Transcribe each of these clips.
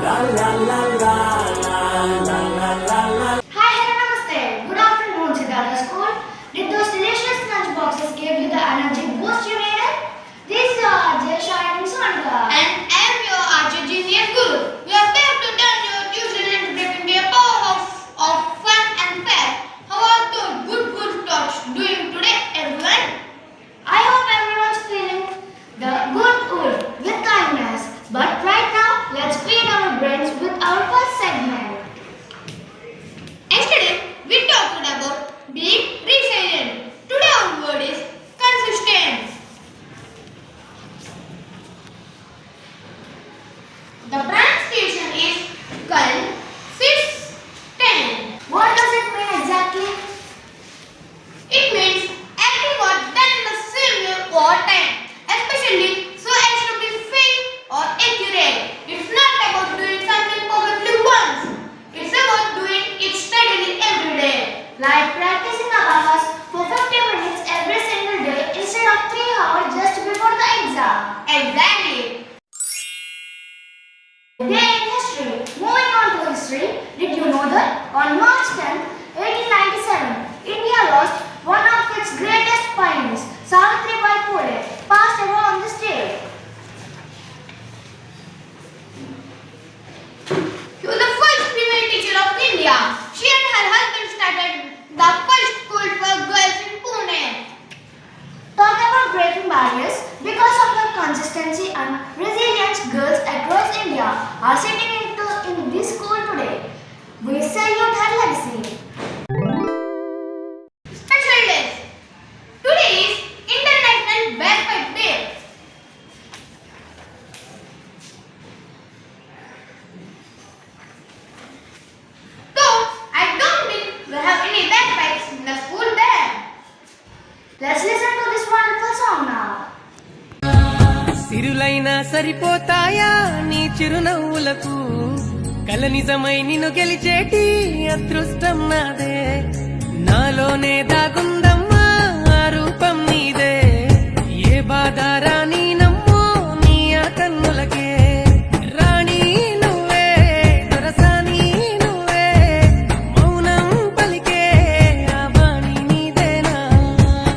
Hi, hello, namaste. Good afternoon, Siddhartha School. Did those delicious lunch boxes give you the energy boost you needed? This is Jay Shining Sonika. And I am your Archer Genius Guru. We are back to turn your tuition into into a powerhouse of fun and fair. How are those good thoughts doing today, everyone? I hope everyone's feeling the good wood with kindness. But right now, let's feed our brains with our first segment. Yesterday, we talked about being resilient. Today, our word is consistent. The pronunciation is consistent. What does it mean exactly? It means acting or done in the same way over time, especially so as to be fair or accurate. It's not about doing something perfectly once. It's about doing it steadily every day. Like practicing abacus for 50 minutes every single day instead of 3 hours just before the exam. Exactly. Day in history. Moving on to history, did you know that on March 10, 1897, India lost one of its greatest pioneers, Savitribai Phule, passed away on this day. She was the first female teacher of India. She and her husband started the first school for girls in Pune. Talk about breaking barriers. Because of her consistency and resilience, girls across India are sitting in this school today. We salute her legacy. Special days. Today is International Bagpipe Day. Though I don't think we have any bagpipes in the school band. Let's listen to this wonderful song now. సిరులైనా సరిపోతాయా నీ చిరునవ్వులకు కల నిజమై నిన్ను గెలిచేటి అదృష్టం నాదే నాలోనే దాగుందమ్మా ఆ రూపం నీదే ఏ బాధ రాని నమ్మో నీ ఆ కన్నులకే రాణి నువ్వే దొరసాని నువ్వే మౌనం పలికే ఆ వాణి నీదేనా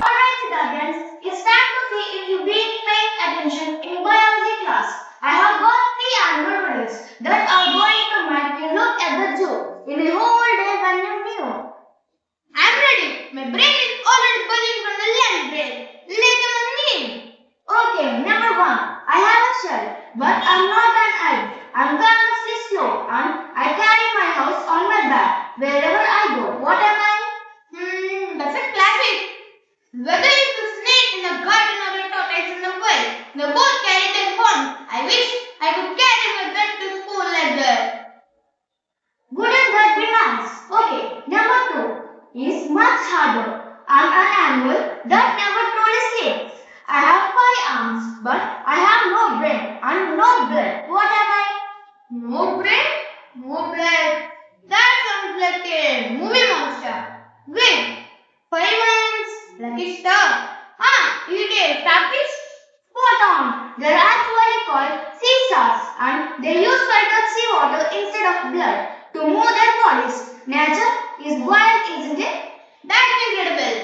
Alright, Siddharthans, it's time to see if you've been paying attention in biology class. I have got 3 animal riddles that are going to make you look at the zoo in a whole day when you're new. I'm ready. My brain is already buzzing from the land brain. Let them in. Okay, number 1. I have a shell, but I'm not an egg. I'm famously slow and I carry my house on my back wherever I go. What am I? That's a classic. Whether it's a snake in the garden or a tortoise in the well, they both carry their horn. I wish I could carry my gun to school like that. Wouldn't that be nice? Okay, number 2 is much harder. I'm an animal that never truly sleeps. I have 5 arms, but I have no brain and no blood. What am I? No brain, no blood. That sounds like a movie monster. Wait, 5 hands, lucky star. Is it a starfish? Spot on. They're actually called sea stars and they use filtered seawater instead of blood to move their bodies. Nature is wild, isn't it? That's incredible.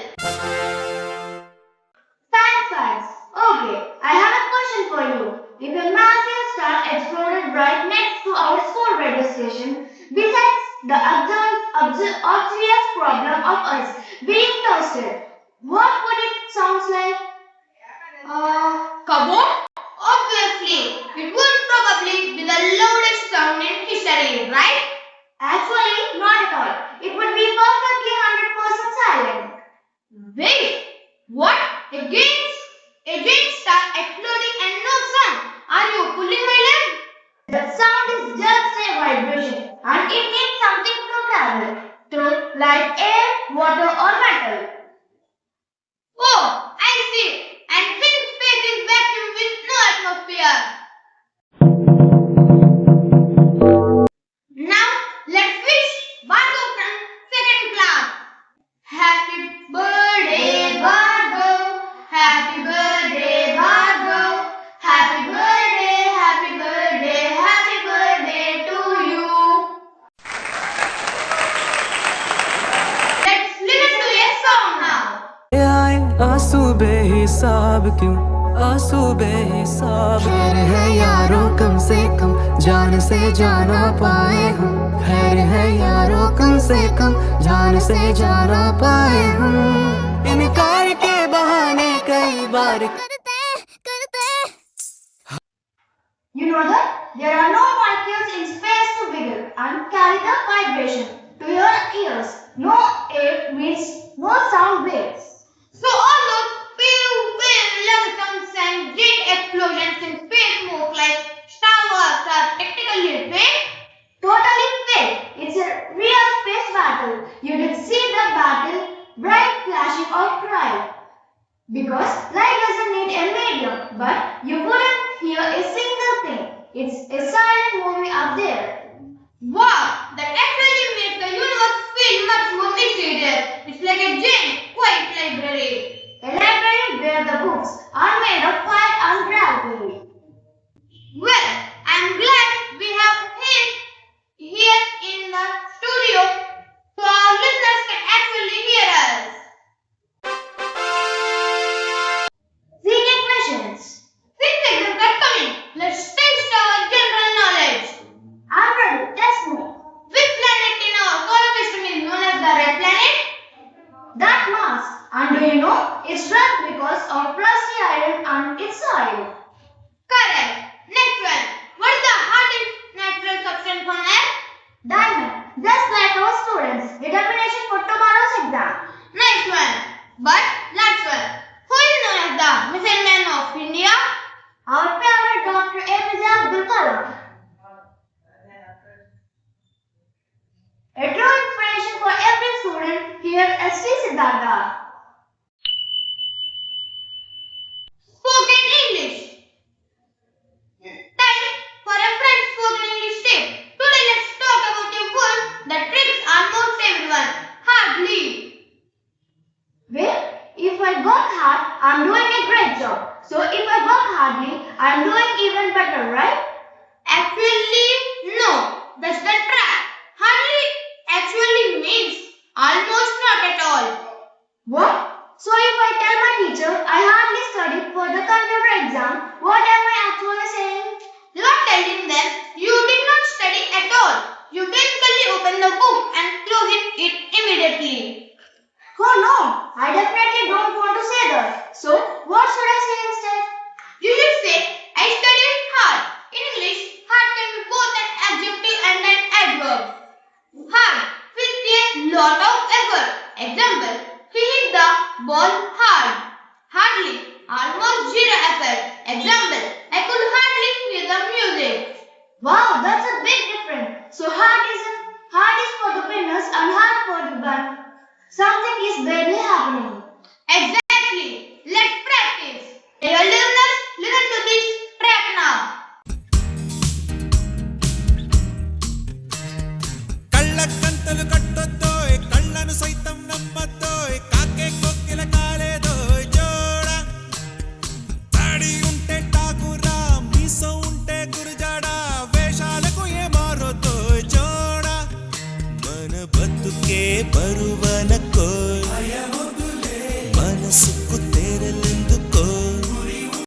Science facts. Okay, I have a question for you. If a massive star exploded right next to our school radio station, besides the obvious problem of us being toasted, what would it sound like? Kaboom? Obviously, it would probably be the loudest sound in history, right? Actually, not at all. It would be perfectly 100% silent. Wait, what? A giant star exploding and no sound. Are you pulling my leg? The sound is just a vibration and it needs something to travel through like air, water or metal. Oh, I see. And since space is vacuum with no atmosphere. Now, let's wish Bhargav from second class. Happy birthday, Bhargav. Happy birthday, Bhargav. Happy birthday, happy birthday, happy birthday to हिसाब क्यों आंसू बेहिसाब। खैर है यारों कम से कम जान से जाना पाए हम, खैर है यारों कम से कम जान से जाना पाए हम। इनकार के बहाने कई बार You know that there are no molecules in space to wiggle and carry the vibration to your ears. No air means no sound waves. So all those pew, pew, lump and jet explosions in space move like Star Wars are technically fake. Totally fake. It's a real space battle. You did see the battle, bright flashing or cry. Because light doesn't need a medium, but you wouldn't hear a single thing. It's a silent movie up there. Wow, that actually makes the universe feel much more mysterious. It's like a giant, quiet library. A library where the books are made of fire and gravity. Well, I'm glad we have him here in the studio so our listeners can actually hear us. CK questions. Since exams are coming, let's test our general knowledge. I'm ready. Test me. Which planet in our solar system is known as the red planet? That Mars. And do you know it's red because of rusty iron and its soil. Correct. Next one. What is the hardest natural substance on Earth? Diamond. Just like our students. Determination for tomorrow's exam. Next one. But last one. Who is known as the missile man of India? Our favorite Dr. APJ Abdul Kalam. A true inspiration for every student here at Sri Siddhartha. Spoken English. Time for a French spoken English tip. Today let's talk about a word that tricks almost everyone. Hardly. Well, if I work hard, I'm doing a great job. So if I work hardly, I'm doing even better, right? Actually, no. That's the trap. Hardly actually means almost not at all. What? So if I tell my teacher I hardly studied for the computer exam, what am I actually saying? You are telling them you did not study at all. You basically open the book and close it immediately. Oh no, I definitely don't want to say that. So what should I say instead? You should say, I studied hard. In English, hard can be both an adjective and an adverb. Hard feels a lot of effort. Example, he hit the ball hard. Hardly, almost zero effort. Example, I could hardly hear the music. Wow, that's a big difference. So hard is for the winners and hard for the bun. Something is barely happening. Example.